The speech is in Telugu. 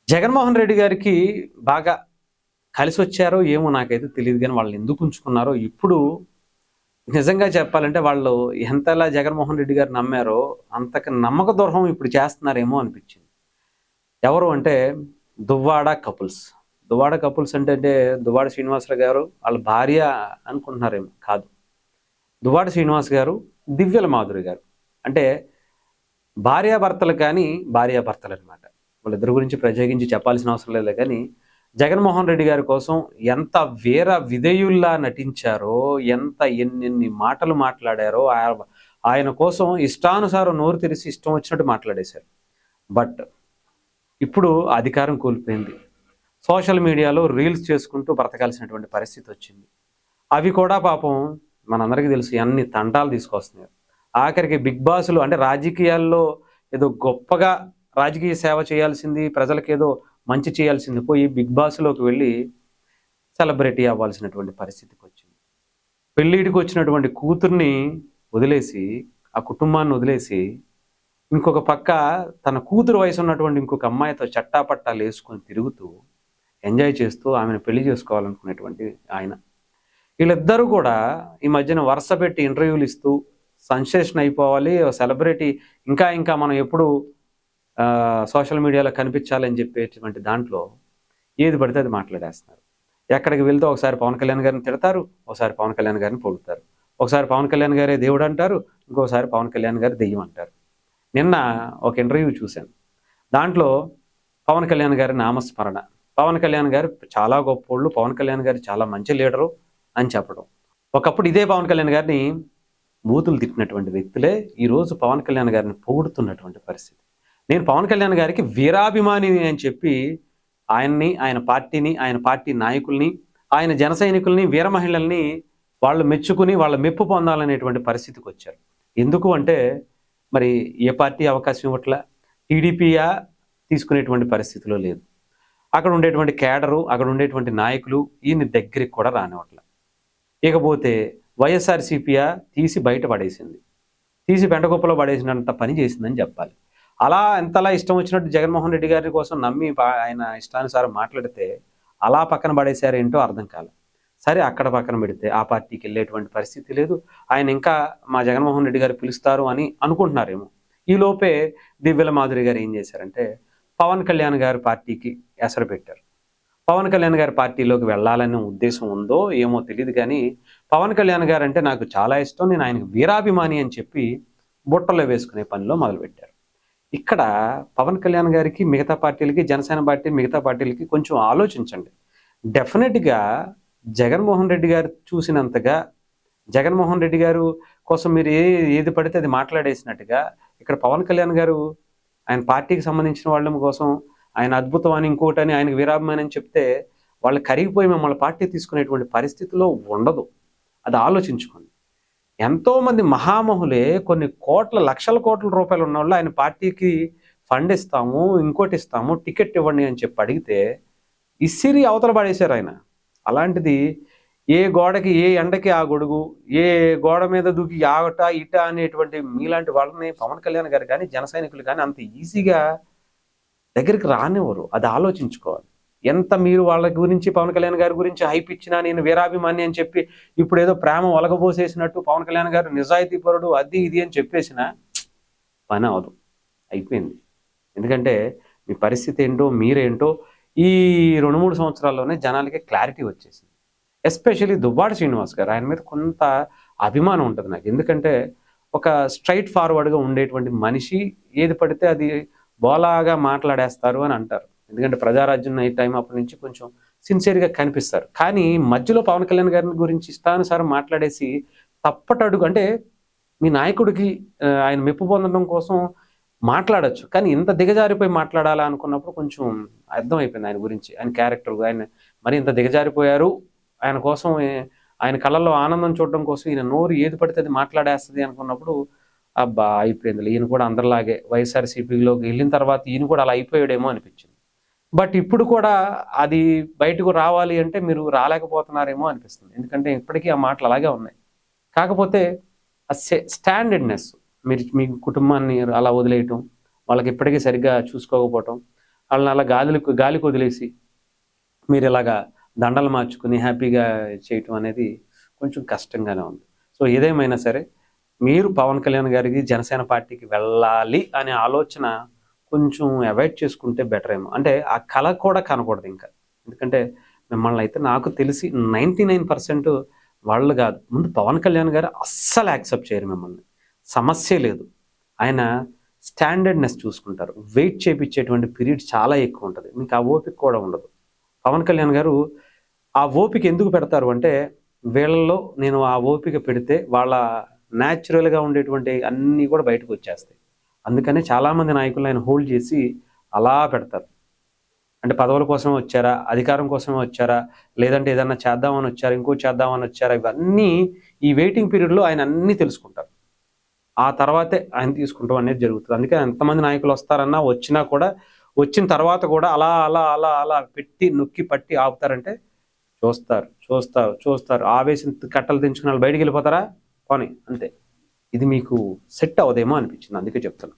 జగన్మోహన్ రెడ్డి గారికి బాగా కలిసొచ్చారో ఏమో నాకైతే తెలీదు గానీ, వాళ్ళనెందుకు ఉంచుకున్నారో ఇప్పుడు నిజంగా చెప్పాలంటే వాళ్ళు ఎంతలా జగన్మోహన్ రెడ్డి గారిని నమ్మారో, అంతకు నమ్మక ద్రోహం ఇప్పుడు చేస్తున్నారేమో అనిపిచ్చింది. ఎవరు అంటే దువ్వాడ కపుల్స్. దువ్వాడ కపుల్స్ అంటే దువ్వాడ శ్రీనివాసరావు గారు ఆళ్ళ భార్య అనుకుంటున్నారేమో. కాదు. దువ్వాడ శ్రీనివాస్ గారు, దివ్యల మాధురి గారు. అంటే భార్యాభర్తలు కానీ భార్యాభర్తలనమాట. వాళ్ళిద్దరి గురించి ప్రత్యేకించి చెప్పాల్సిన అవసరం లేదులే గానీ, జగన్మోహన్ రెడ్డి గారి కోసం ఎంత వీర విధేయుల్లా నటించారో, ఎంత ఎన్నెన్ని మాటలు మాట్లాడారో, ఆయన కోసం ఇష్టానుసారం నోరు తెరిసి ఇష్టం వచ్చినట్టు మాట్లాడేశారు. బట్ ఇప్పుడు అధికారం కోల్పోయింది. సోషల్ మీడియాలో రీల్స్ చేసుకుంటూ బ్రతకాల్సినటువంటి పరిస్థితి వచ్చింది. అవి కూడా పాపం మనందరికీ తెలుసు ఎన్ని తంటాలు తీసుకొస్తున్నాయో. ఆఖరికి బిగ్ బాస్‌లు అంటే రాజకీయాల్లో ఏదో గొప్పగా రాజకీయ సేవ చేయాల్సింది, ప్రజలకేదో మంచి చేయాల్సింది పోయి బిగ్ బాస్‌లోకి వెళ్ళి సెలబ్రిటీ అవ్వాల్సినటువంటి పరిస్థితికొచ్చింది. పెళ్ళిడికి వచ్చినటువంటి కూతుర్ని వదిలేసి, ఆ కుటుంబాన్ని వదిలేసి, ఇంకొక పక్క తన కూతురు వయసున్నటువంటి ఇంకొక అమ్మాయితో చట్టాపట్టాలేసుకొని తిరుగుతూ, ఎంజాయ్ చేస్తూ ఆమెను పెళ్లి చేసుకోవాలనుకునేటువంటి ఆయన. వీళ్ళిద్దరూ కూడా ఈ మధ్యన వరుస పెట్టి ఇంటర్వ్యూలు ఇస్తూ సెన్సేషన్ అయిపోవాలి. సెలబ్రిటీ ఇంకా మనం ఎప్పుడు సోషల్ మీడియాలో కనిపించాలని చెప్పేటువంటి దాంట్లో ఏది పడితే అది మాట్లాడేస్తున్నారు. ఎక్కడికి వెళ్తే ఒకసారి పవన్ కళ్యాణ్ గారిని తిడతారు, ఒకసారి పవన్ కళ్యాణ్ గారిని పొగుడుతారు. ఒకసారి పవన్ కళ్యాణ్ గారే దేవుడు అంటారు, ఇంకోసారి పవన్ కళ్యాణ్ గారు దెయ్యం అంటారు. నిన్న ఒక ఇంటర్వ్యూ చూశాను. దాంట్లో పవన్ కళ్యాణ్ గారి నామస్మరణ. పవన్ కళ్యాణ్ గారు చాలా గొప్పోళ్ళు, పవన్ కళ్యాణ్ గారు చాలా మంచి లీడరు అని చెప్పడం. ఒకప్పుడు ఇదే పవన్ కళ్యాణ్ గారిని బూతులు తిట్టినటువంటి వ్యక్తులే ఈరోజు పవన్ కళ్యాణ్ గారిని పొగుడుతున్నటువంటి పరిస్థితి. నేను పవన్ కళ్యాణ్ గారికి వీరాభిమానిని అని చెప్పి ఆయన్ని, ఆయన పార్టీని, ఆయన పార్టీ నాయకుల్ని, ఆయన జన సైనికుల్ని, వీర మహిళల్ని వాళ్ళు మెచ్చుకుని వాళ్ళ మెప్పు పొందాలనేటువంటి పరిస్థితికొచ్చారు. ఎందుకు అంటే మరి ఏ పార్టీ అవకాశం ఇవ్వట్లా, టీడీపీయా తీసుకునేటువంటి పరిస్థితిలో లేదు. అక్కడ ఉండేటువంటి కేడరు, అక్కడ ఉండేటువంటి నాయకులు ఈయన్ని దగ్గరికి కూడా రానివ్వట్ల. ఇకపోతే వైఎస్ఆర్‌సీపీయా తీసి బయట పడేసింది. తీసి పెంటకుప్పలో పడేసినంత పని చేసిందని చెప్పాలి. అలా ఎంతలా ఇష్టం వచ్చినట్టు జగన్మోహన్ రెడ్డి గారి కోసం నమ్మి ఆయన ఇష్టానుసారం మాట్లాడితే అలా పక్కన పడేశారేంటో అర్థం కాలే. సరే అక్కడ పక్కన పెడితే ఆ పార్టీకి వెళ్ళేటువంటి పరిస్థితి లేదు. ఆయన ఇంకా మా జగన్మోహన్ రెడ్డి గారు పిలుస్తారు అని అనుకుంటున్నారేమో. ఈలోపే దివ్యల మాధురి గారు ఏం చేశారంటే పవన్ కళ్యాణ్ గారి పార్టీకి ఎసరు పెట్టారు. పవన్ కళ్యాణ్ గారి పార్టీలోకి వెళ్ళాలనే ఉద్దేశం ఉందో ఏమో తెలీదు కానీ, పవన్ కళ్యాణ్ గారు అంటే నాకు చాలా ఇష్టం, నేను ఆయనకు వీరాభిమాని అని చెప్పి బుట్టలో వేసుకునే పనిలో మొదలుపెట్టారు. ఇక్కడ పవన్ కళ్యాణ్ గారికి మిగతా పార్టీలకి, జనసేన పార్టీ మిగతా పార్టీలకి కొంచెం ఆలోచించండి. డెఫినెట్‌గా జగన్మోహన్ రెడ్డి గారు చూసినంతగా, జగన్మోహన్ రెడ్డి గారు కోసం మీరు ఏది పడితే అది మాట్లాడేసినట్టుగా, ఇక్కడ పవన్ కళ్యాణ్ గారు ఆయన పార్టీకి సంబంధించిన వాళ్ళ కోసం ఆయన అద్భుతం అని ఇంకోటని ఆయనకు వీరాభిమాని అని చెప్తే వాళ్ళు కరిగిపోయి మిమ్మల్ని పార్టీ తీసుకునేటువంటి పరిస్థితిలో ఉండదు. అది ఆలోచించుకోండి. ఎంతోమంది మహామహులే కొన్ని కోట్ల లక్షల కోట్ల రూపాయలు ఉన్నోళ్ళు ఆయన పార్టీకి ఫండ్ ఇస్తాము, ఇంకోటి ఇస్తాము, టికెట్ ఇవ్వండి అని చెప్పి అడిగితే ఇసిరి అవతల పడేశారు ఆయన. అలాంటిది ఏ గోడకి ఏ ఎండకి ఆ గొడుగు, ఏ గోడ మీద దూకి ఆట ఇట అనేటువంటి మీలాంటి వాళ్ళని పవన్ కళ్యాణ్ గారు కానీ, జన సైనికులు కానీ అంత ఈజీగా దగ్గరికి రానివ్వరు. అది ఆలోచించుకోవాలి. ఎంత మీరు వాళ్ళ గురించి పవన్ కళ్యాణ్ గారి గురించి హైప్ ఇచ్చినా నేను వీరాభిమాని అని చెప్పి ఇప్పుడేదో ప్రేమ ఒలగబోసేసినట్టు పవన్ కళ్యాణ్ గారు నిజాయితీపరుడు అది ఇది అని చెప్పేసినా పని అవ్వదు. అయిపోయింది. ఎందుకంటే మీ పరిస్థితి ఏంటో, మీరేంటో ఈ 2, 3 సంవత్సరాల్లోనే జనాలకి క్లారిటీ వచ్చేసింది. ఎస్పెషల్లీ దువ్వాడ శ్రీనివాస్ గారు. ఆయన మీద కొంత అభిమానం ఉంటది నాకు. ఎందుకంటే ఒక స్ట్రెయిట్ ఫార్వర్డ్‌గా ఉండేటువంటి మనిషి ఏది పడితే అది బోలాగా మాట్లాడేస్తారు అని అంటారు. ఎందుకంటే ప్రజారాజ్యం నైట్ టైం అప్పటి నుంచి కొంచెం సిన్సియర్‌గా కనిపిస్తారు. కానీ మధ్యలో పవన్ కళ్యాణ్ గారి గురించి ఇష్టానుసారం మాట్లాడేసి తప్పటడుగు అంటే మీ నాయకుడికి ఆయన మెప్పు పొందడం కోసం మాట్లాడొచ్చు. కానీ ఇంత దిగజారిపోయి మాట్లాడాలా అనుకున్నప్పుడు కొంచెం అర్థమైపోయింది ఆయన గురించి. ఆయన క్యారెక్టర్ ఆయన మరి ఇంత దిగజారిపోయారు. ఆయన కోసం ఆయన కళ్ళల్లో ఆనందం చూడడం కోసం ఈయన నోరు ఏది పడితే అది మాట్లాడేస్తది అనుకున్నప్పుడు అబ్బా! అయిపోయిందిలే. ఈయన కూడా అందరిలాగే వైఎస్ఆర్‌సీపీలోకి వెళ్ళిన తర్వాత ఈయన కూడా అలా అయిపోయాడేమో అనిపించింది. బట్ ఇప్పుడు కూడా అది బయటకు రావాలి అంటే మీరు రాలేకపోతున్నారేమో అనిపిస్తుంది. ఎందుకంటే ఇప్పటికీ ఆ మాటలు అలాగే ఉన్నాయి. కాకపోతే ఆ స్టాండర్డ్‌నెస్ మీరు మీ కుటుంబాన్ని అలా వదిలేయటం, వాళ్ళకి ఇప్పటికీ సరిగ్గా చూసుకోకపోవటం, వాళ్ళని అలా గాలికి వదిలేసి మీరు ఇలాగా దండలు మార్చుకుని హ్యాపీగా చేయటం అనేది కొంచెం కష్టంగానే ఉంది. సో ఏదేమైనా సరే మీరు పవన్ కళ్యాణ్ గారికి జనసేన పార్టీకి వెళ్ళాలి అనే ఆలోచన కొంచెం అవాయిడ్ చేసుకుంటే బెటర్ ఏమో. అంటే ఆ కళ కూడా కనకూడదు ఇంకా. ఎందుకంటే మిమ్మల్ని అయితే నాకు తెలిసి 99% వాళ్ళు కాదు. ముందు పవన్ కళ్యాణ్ గారు అస్సలు యాక్సెప్ట్ చేయరు మిమ్మల్ని. సమస్యే లేదు. ఆయన స్టాండర్డ్‌నెస్ చూసుకుంటారు. వెయిట్ చేపిచ్చేటువంటి పీరియడ్ చాలా ఎక్కువ ఉంటది. మీకు ఆ ఓపిక కూడా ఉండదు. పవన్ కళ్యాణ్ గారు ఆ ఓపిక ఎందుకు పెడతారు అంటే, వీళ్ళలో నేను ఆ ఓపిక పెడితే వాళ్ళ న్యాచురల్‌గా ఉండేటువంటి అన్నీ కూడా బయటకొచ్చేస్తాయి. అందుకనే చాలామంది నాయకులను ఆయన హోల్డ్ చేసి అలా పెడతారు. అంటే పదవుల కోసమే వచ్చారా? అధికారం కోసమే వచ్చారా? లేదంటే ఏదన్నా చేద్దామని వచ్చారా? ఇంకోటి చేద్దామని వచ్చారా? ఇవన్నీ ఈ వెయిటింగ్ పీరియడ్‌లో ఆయన అన్నీ తెలుసుకుంటారు. ఆ తర్వాతే ఆయన తీసుకుంటాం అనేది జరుగుతది. అందుకే ఎంతమంది నాయకులొస్తారన్నా, వచ్చినా కూడా వచ్చిన తర్వాత కూడా అలా పెట్టి నొక్కి పట్టి ఆపుతారంటే చూస్తారు. ఆవేశం కట్టలు తెంచుకున్న ఆళ్ళు బయటికెళ్ళిపోతారా? పోనీ అంతే. ఇది మీకు సెట్ అవ్వదేమో అనిపించింది. అందుకే చెప్తున్నా.